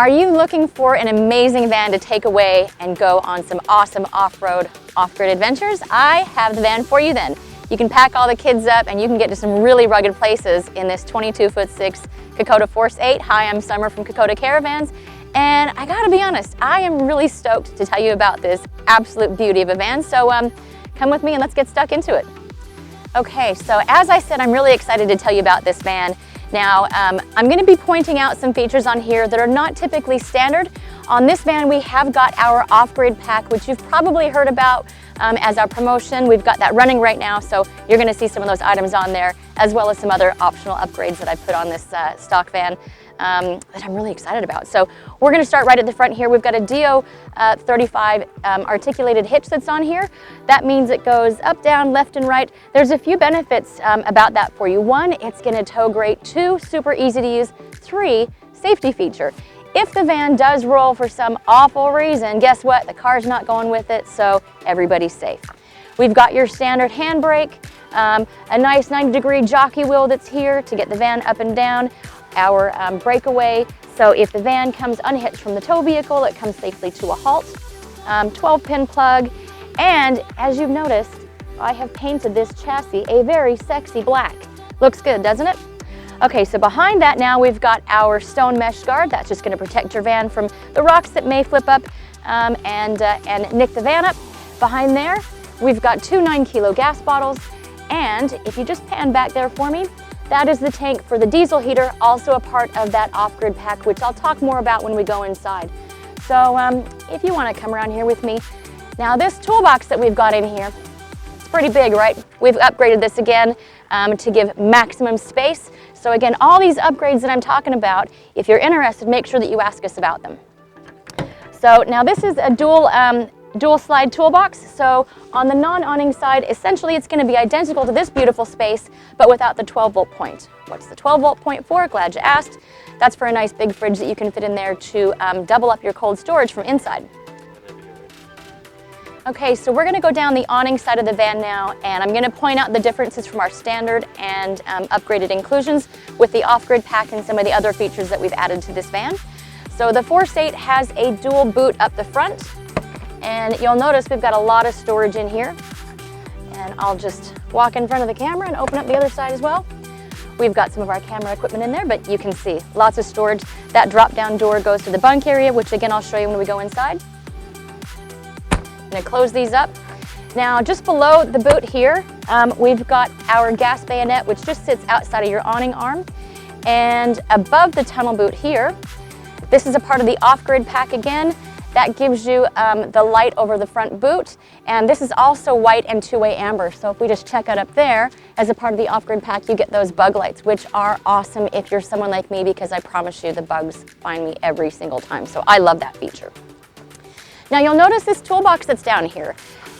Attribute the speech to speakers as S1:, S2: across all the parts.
S1: Are you looking for an amazing van to take away and go on some awesome off-road, off-grid adventures? I have the van for you then. You can pack all the kids up and you can get to some really rugged places in this 22'6" Kokoda Force 8. Hi, I'm Summer from Kokoda Caravans, and I gotta be honest, I am really stoked to tell you about this absolute beauty of a van, so come with me and let's get stuck into it. Okay, so as I said, I'm really excited to tell you about this van. Now, I'm going to be pointing out some features on here that are not typically standard. On this van, we have got our off-grid pack, which you've probably heard about as our promotion. We've got that running right now, so you're going to see some of those items on there, as well as some other optional upgrades that I put on this stock van that I'm really excited about. So we're going to start right at the front here. We've got a DO 35 articulated hitch that's on here. That means it goes up, down, left, and right. There's a few benefits about that for you. One, it's going to tow great. Two, super easy to use. Three, safety feature. If the van does roll for some awful reason, guess what? The car's not going with it, so everybody's safe. We've got your standard handbrake, a nice 90-degree jockey wheel that's here to get the van up and down, our breakaway, so if the van comes unhitched from the tow vehicle, it comes safely to a halt, 12-pin plug, and as you've noticed, I have painted this chassis a very sexy black. Looks good, doesn't it? Okay, so behind that now we've got our stone mesh guard. That's just going to protect your van from the rocks that may flip up and nick the van up. Behind there, we've got two 9-kilo gas bottles, and if you just pan back there for me, that is the tank for the diesel heater, also a part of that off-grid pack, which I'll talk more about when we go inside. So if you want to come around here with me. Now this toolbox that we've got in here, it's pretty big, right? We've upgraded this again to give maximum space. So again, all these upgrades that I'm talking about, if you're interested, make sure that you ask us about them. So now this is a dual slide toolbox. So on the non-awning side, essentially it's going to be identical to this beautiful space, but without the 12-volt point. What's the 12-volt point for? Glad you asked. That's for a nice big fridge that you can fit in there to double up your cold storage from inside. Okay, so we're going to go down the awning side of the van now, and I'm going to point out the differences from our standard and upgraded inclusions with the off-grid pack and some of the other features that we've added to this van. So the Force 8 has a dual boot up the front, and you'll notice we've got a lot of storage in here. And I'll just walk in front of the camera and open up the other side as well. We've got some of our camera equipment in there, but you can see lots of storage. That drop-down door goes to the bunk area, which again I'll show you when we go inside. I'm going to close these up. Now just below the boot here, we've got our gas bayonet, which just sits outside of your awning arm. And above the tunnel boot here, this is a part of the off-grid pack again. That gives you the light over the front boot, and this is also white and two-way amber. So if we just check it up there, as a part of the off-grid pack, you get those bug lights, which are awesome if you're someone like me, because I promise you the bugs find me every single time. So I love that feature. Now you'll notice this toolbox that's down here.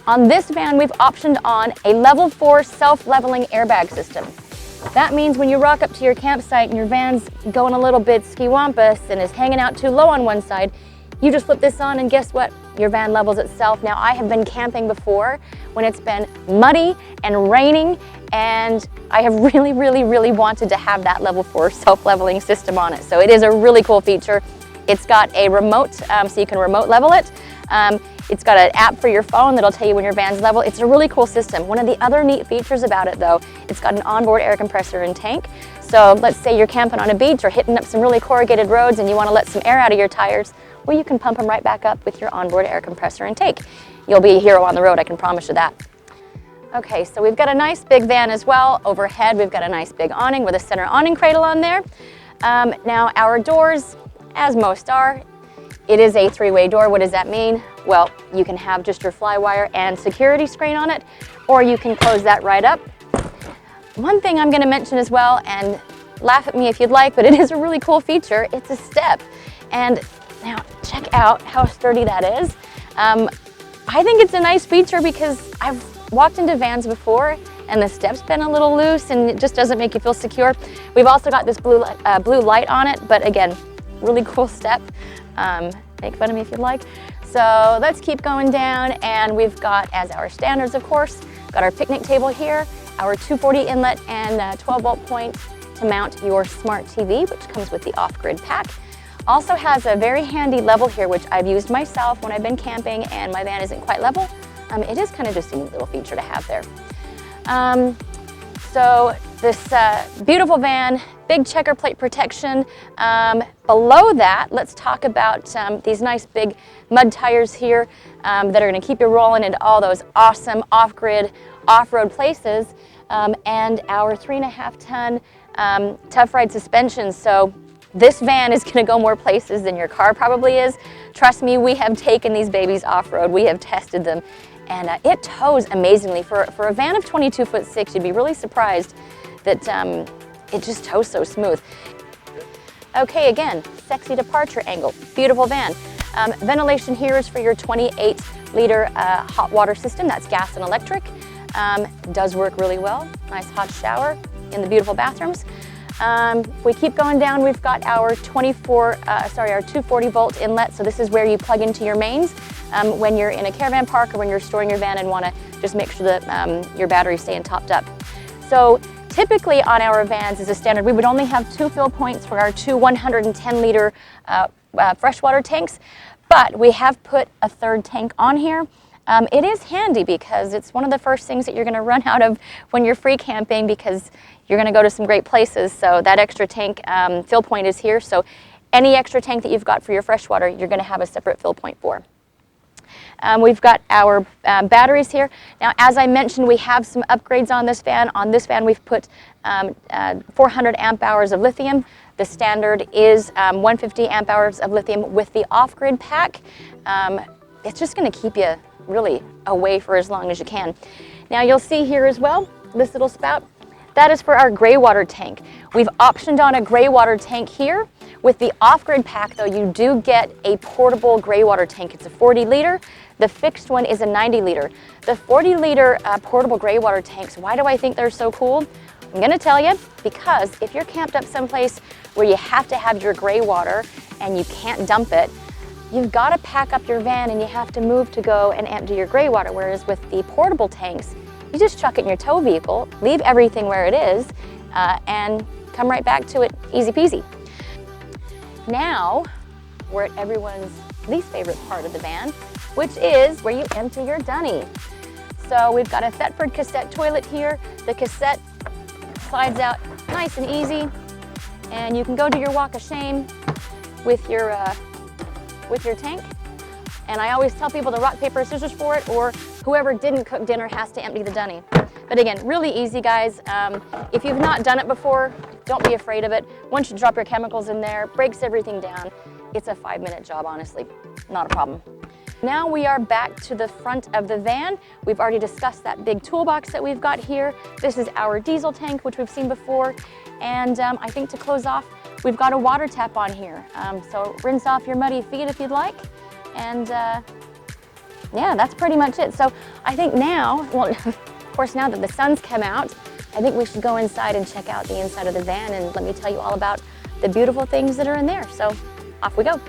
S1: On this van, we've optioned on a level 4 self-leveling airbag system. That means when you rock up to your campsite and your van's going a little bit ski-wampus and is hanging out too low on one side, you just flip this on and guess what? Your van levels itself. Now I have been camping before when it's been muddy and raining, and I have really wanted to have that level 4 self-leveling system on it. So it is a really cool feature. It's got a remote, so you can remote level it. It's got an app for your phone that'll tell you when your van's level. It's a really cool system. One of the other neat features about it though, it's got an onboard air compressor and tank. So let's say you're camping on a beach or hitting up some really corrugated roads and you want to let some air out of your tires. Well, you can pump them right back up with your onboard air compressor and tank. You'll be a hero on the road, I can promise you that. Okay, so we've got a nice big van as well. Overhead, we've got a nice big awning with a center awning cradle on there. Now our doors, as most are, it is a 3-way door. What does that mean? Well, you can have just your fly wire and security screen on it, or you can close that right up. One thing I'm going to mention as well, and laugh at me if you'd like, but it is a really cool feature, it's a step. And now check out how sturdy that is. I think it's a nice feature because I've walked into vans before and the step's been a little loose and it just doesn't make you feel secure. We've also got this blue light on it, but again, really cool step. Make fun of me if you'd like. So let's keep going down, and we've got, as our standards of course, got our picnic table here, our 240 inlet and 12-volt point to mount your smart TV, which comes with the off-grid pack. Also has a very handy level here, which I've used myself when I've been camping and my van isn't quite level. It is kind of just a neat little feature to have there. So this beautiful van, big checker plate protection. Below that, let's talk about these nice big mud tires here that are going to keep you rolling into all those awesome off-grid, off-road places, and our 3.5-ton tough ride suspension. So this van is going to go more places than your car probably is. Trust me, we have taken these babies off-road. We have tested them, and it tows amazingly. For a van of 22'6", you'd be really surprised that it just tows so smooth. Okay, again, sexy departure angle, beautiful van. Ventilation here is for your 28-liter hot water system. That's gas and electric. Does work really well. Nice hot shower in the beautiful bathrooms. We keep going down. We've got our 240 volt inlet. So this is where you plug into your mains when you're in a caravan park or when you're storing your van and want to just make sure that your battery's staying topped up. So typically on our vans as a standard, we would only have 2 fill points for our 2 110-liter freshwater tanks, but we have put a 3rd tank on here. It is handy because it's one of the first things that you're going to run out of when you're free camping, because you're going to go to some great places. So that extra tank fill point is here. So any extra tank that you've got for your freshwater, you're going to have a separate fill point for. We've got our batteries here. Now, as I mentioned, we have some upgrades on this van. On this van, we've put 400 amp hours of lithium. The standard is 150 amp hours of lithium with the off-grid pack. It's just going to keep you really away for as long as you can. Now, you'll see here as well, this little spout. That is for our gray water tank. We've optioned on a gray water tank here. With the off-grid pack, though, you do get a portable gray water tank. It's a 40-liter. The fixed one is a 90-liter. The 40-liter portable gray water tanks, why do I think they're so cool? I'm going to tell you, because if you're camped up someplace where you have to have your gray water and you can't dump it, you've got to pack up your van and you have to move to go and empty your gray water. Whereas with the portable tanks, you just chuck it in your tow vehicle, leave everything where it is, and come right back to it easy peasy. Now, we're at everyone's least favorite part of the van, which is where you empty your dunny. So we've got a Thetford cassette toilet here. The cassette slides out nice and easy, and you can go do your walk of shame with your tank. And I always tell people to rock, paper, scissors for it, or whoever didn't cook dinner has to empty the dunny. But again, really easy, guys. If you've not done it before, don't be afraid of it. Once you drop your chemicals in there, breaks everything down. It's a 5-minute job, honestly. Not a problem. Now we are back to the front of the van. We've already discussed that big toolbox that we've got here. This is our diesel tank, which we've seen before. And I think to close off, we've got a water tap on here. So rinse off your muddy feet if you'd like. And yeah, that's pretty much it. So I think now, well, of course, now that the sun's come out, I think we should go inside and check out the inside of the van, and let me tell you all about the beautiful things that are in there. So off we go.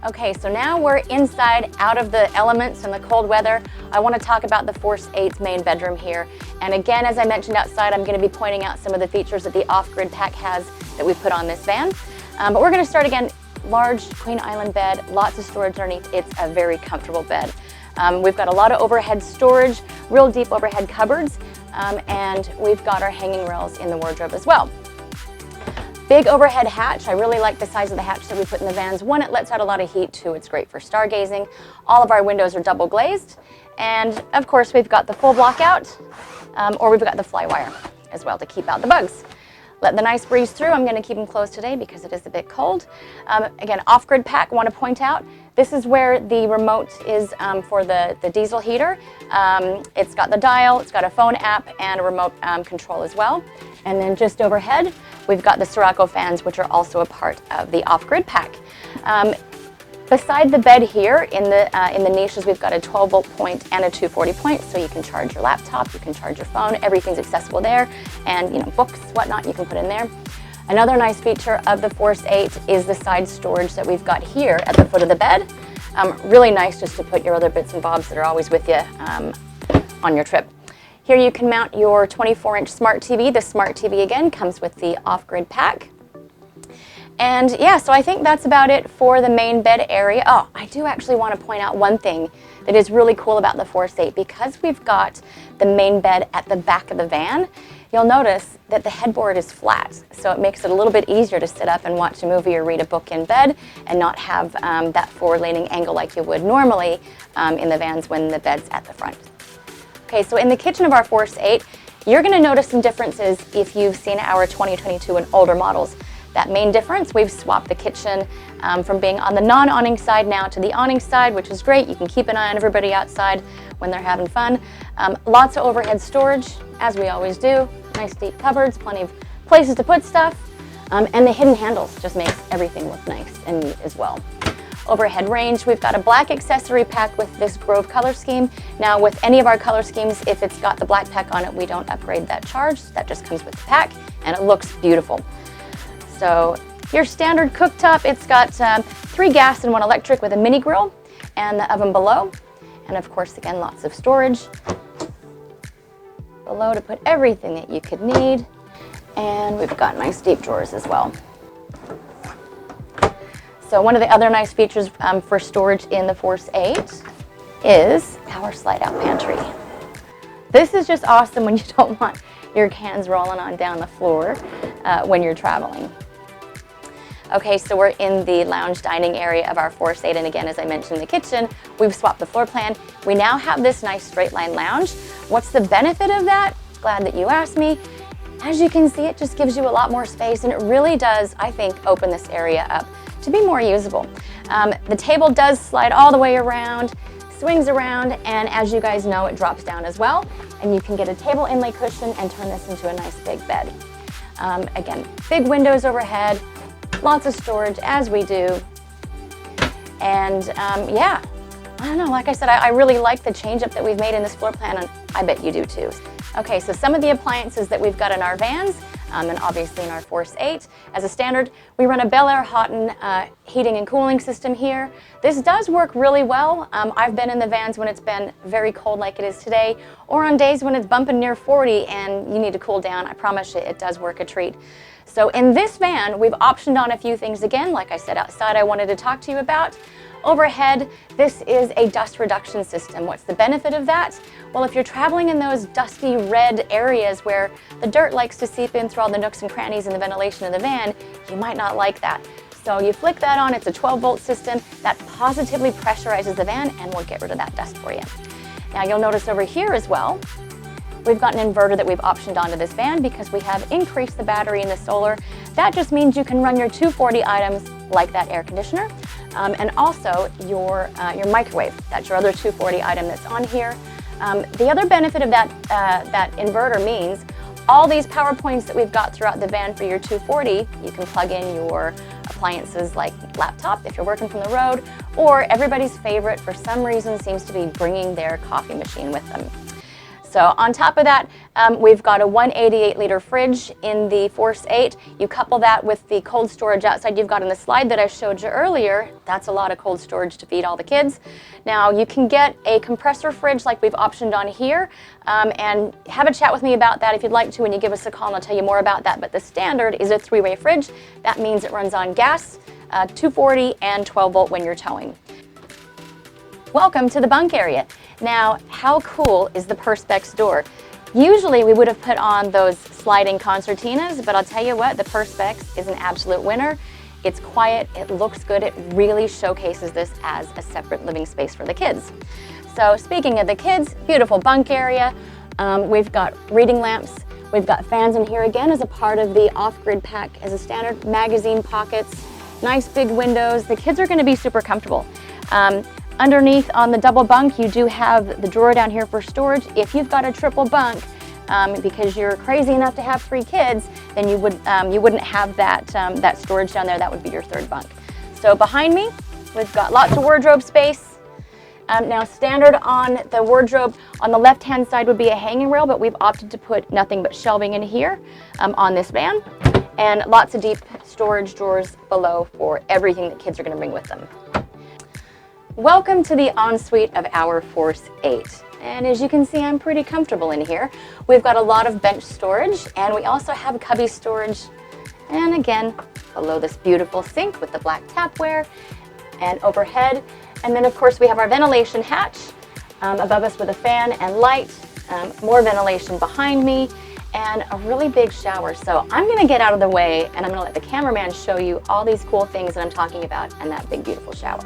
S1: Okay, so now we're inside, out of the elements and the cold weather. I want to talk about the Force 8's main bedroom here. And again, as I mentioned outside, I'm going to be pointing out some of the features that the off-grid pack has that we put on this van. But we're going to start again. Large Queen Island bed, lots of storage underneath. It's a very comfortable bed. We've got a lot of overhead storage, real deep overhead cupboards, and we've got our hanging rails in the wardrobe as well. Big overhead hatch. I really like the size of the hatch that we put in the vans. One, it lets out a lot of heat. Two, it's great for stargazing. All of our windows are double glazed. And of course, we've got the full block out, or we've got the fly wire as well to keep out the bugs. Let the nice breeze through. I'm going to keep them closed today because it is a bit cold. Again, off-grid pack, want to point out, this is where the remote is for the diesel heater. It's got the dial, it's got a phone app, and a remote control as well. And then just overhead, we've got the Sirocco fans, which are also a part of the off-grid pack. Beside the bed here, in the niches, we've got a 12-volt point and a 240 point, so you can charge your laptop, you can charge your phone, everything's accessible there, and books, whatnot, you can put in there. Another nice feature of the Force 8 is the side storage that we've got here at the foot of the bed. Really nice just to put your other bits and bobs that are always with you on your trip. Here you can mount your 24-inch smart TV. The smart TV, again, comes with the off-grid pack. And yeah, so I think that's about it for the main bed area. Oh, I do actually want to point out one thing that is really cool about the Force 8. Because we've got the main bed at the back of the van, you'll notice that the headboard is flat. So it makes it a little bit easier to sit up and watch a movie or read a book in bed and not have that forward-leaning angle like you would normally in the vans when the bed's at the front. Okay, so in the kitchen of our Force 8, you're going to notice some differences if you've seen our 2022 and older models. That main difference, we've swapped the kitchen from being on the non-awning side now to the awning side, which is great. You can keep an eye on everybody outside when they're having fun. Lots of overhead storage, as we always do. Nice deep cupboards, plenty of places to put stuff. And the hidden handles just makes everything look nice and neat as well. Overhead range, we've got a black accessory pack with this Grove color scheme. Now with any of our color schemes, if it's got the black pack on it, we don't upgrade that charge. That just comes with the pack and it looks beautiful. So your standard cooktop, it's got 3 gas and 1 electric with a mini grill and the oven below. And of course, again, lots of storage below to put everything that you could need. And we've got nice deep drawers as well. So one of the other nice features for storage in the Force 8 is our slide-out pantry. This is just awesome when you don't want your cans rolling on down the floor when you're traveling. Okay, so we're in the lounge dining area of our Force 8, and again, as I mentioned in the kitchen, we've swapped the floor plan. We now have this nice straight line lounge. What's the benefit of that? Glad that you asked me. As you can see, it just gives you a lot more space, and it really does, I think, open this area up to be more usable. The table does slide all the way around, swings around, and as you guys know, it drops down as well, and you can get a table inlay cushion and turn this into a nice big bed. Again, big windows overhead, lots of storage as we do, and yeah, I don't know, like I said, I really like the change up that we've made in this floor plan, and I bet you do too. Okay, so some of the appliances that we've got in our vans, and obviously in our Force 8, as a standard, we run a Bel Air Houghton heating and cooling system here. This does work really well. I've been in the vans when it's been very cold like it is today, or on days when it's bumping near 40 and you need to cool down. I promise you, it does work a treat. So in this van, we've optioned on a few things again, like I said outside I wanted to talk to you about. Overhead, this is a dust reduction system. What's the benefit of that? Well, if you're traveling in those dusty red areas where the dirt likes to seep in through all the nooks and crannies in the ventilation of the van, you might not like that. So you flick that on, it's a 12-volt system that positively pressurizes the van and will get rid of that dust for you. Now you'll notice over here as well, we've got an inverter that we've optioned onto this van because we have increased the battery in the solar. That just means you can run your 240 items like that air conditioner, and also your microwave. That's your other 240 item that's on here. The other benefit of that inverter means all these power points that we've got throughout the van for your 240, you can plug in your appliances like laptop if you're working from the road, or everybody's favorite for some reason seems to be bringing their coffee machine with them. So on top of that, we've got a 188-liter fridge in the Force 8. You couple that with the cold storage outside you've got in the slide that I showed you earlier. That's a lot of cold storage to feed all the kids. Now you can get a compressor fridge like we've optioned on here, and have a chat with me about that if you'd like to when you give us a call, and I'll tell you more about that. But the standard is a 3-way fridge. That means it runs on gas, 240 and 12-volt when you're towing. Welcome to the bunk area. Now, how cool is the Perspex door? Usually we would have put on those sliding concertinas, but I'll tell you what, the Perspex is an absolute winner. It's quiet, it looks good, it really showcases this as a separate living space for the kids. So speaking of the kids, beautiful bunk area. We've got reading lamps. We've got fans in here again as a part of the off-grid pack as a standard, magazine pockets, nice big windows. The kids are going to be super comfortable. Underneath on the double bunk, you do have the drawer down here for storage. If you've got a triple bunk, because you're crazy enough to have 3 kids, then you wouldn't have that storage down there. That would be your 3rd bunk. So behind me, we've got lots of wardrobe space. Now standard on the wardrobe, on the left-hand side would be a hanging rail, but we've opted to put nothing but shelving in here on this van, and lots of deep storage drawers below for everything that kids are going to bring with them. Welcome to the ensuite of our Force 8. And as you can see, I'm pretty comfortable in here. We've got a lot of bench storage, and we also have cubby storage. And again, below this beautiful sink with the black tapware and overhead. And then of course we have our ventilation hatch above us with a fan and light, more ventilation behind me, and a really big shower. So I'm gonna get out of the way and I'm gonna let the cameraman show you all these cool things that I'm talking about and that big beautiful shower.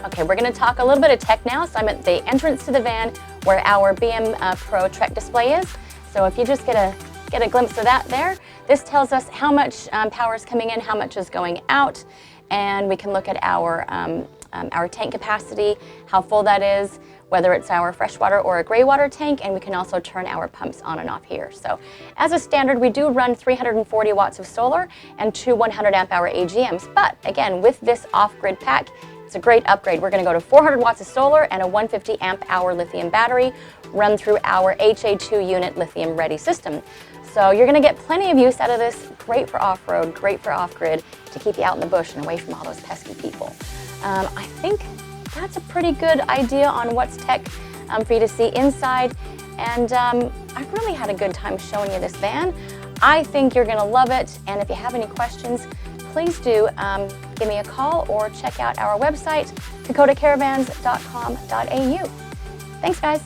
S1: Okay, we're going to talk a little bit of tech now. So I'm at the entrance to the van where our BM Pro Trek display is. So if you just get a glimpse of that there, this tells us how much power is coming in, how much is going out, and we can look at our tank capacity, how full that is, whether it's our freshwater or a gray water tank, and we can also turn our pumps on and off here. So as a standard, we do run 340 watts of solar and 2 100 amp hour AGMs. But again, with this off-grid pack, it's a great upgrade. We're going to go to 400 watts of solar and a 150 amp hour lithium battery run through our HA2 unit lithium ready system. So you're going to get plenty of use out of this. Great for off-road, great for off-grid to keep you out in the bush and away from all those pesky people. I think that's a pretty good idea on what's tech for you to see inside. And I've really had a good time showing you this van. I think you're going to love it. And if you have any questions, please do give me a call or check out our website, KokodaCaravans.com.au. Thanks, guys.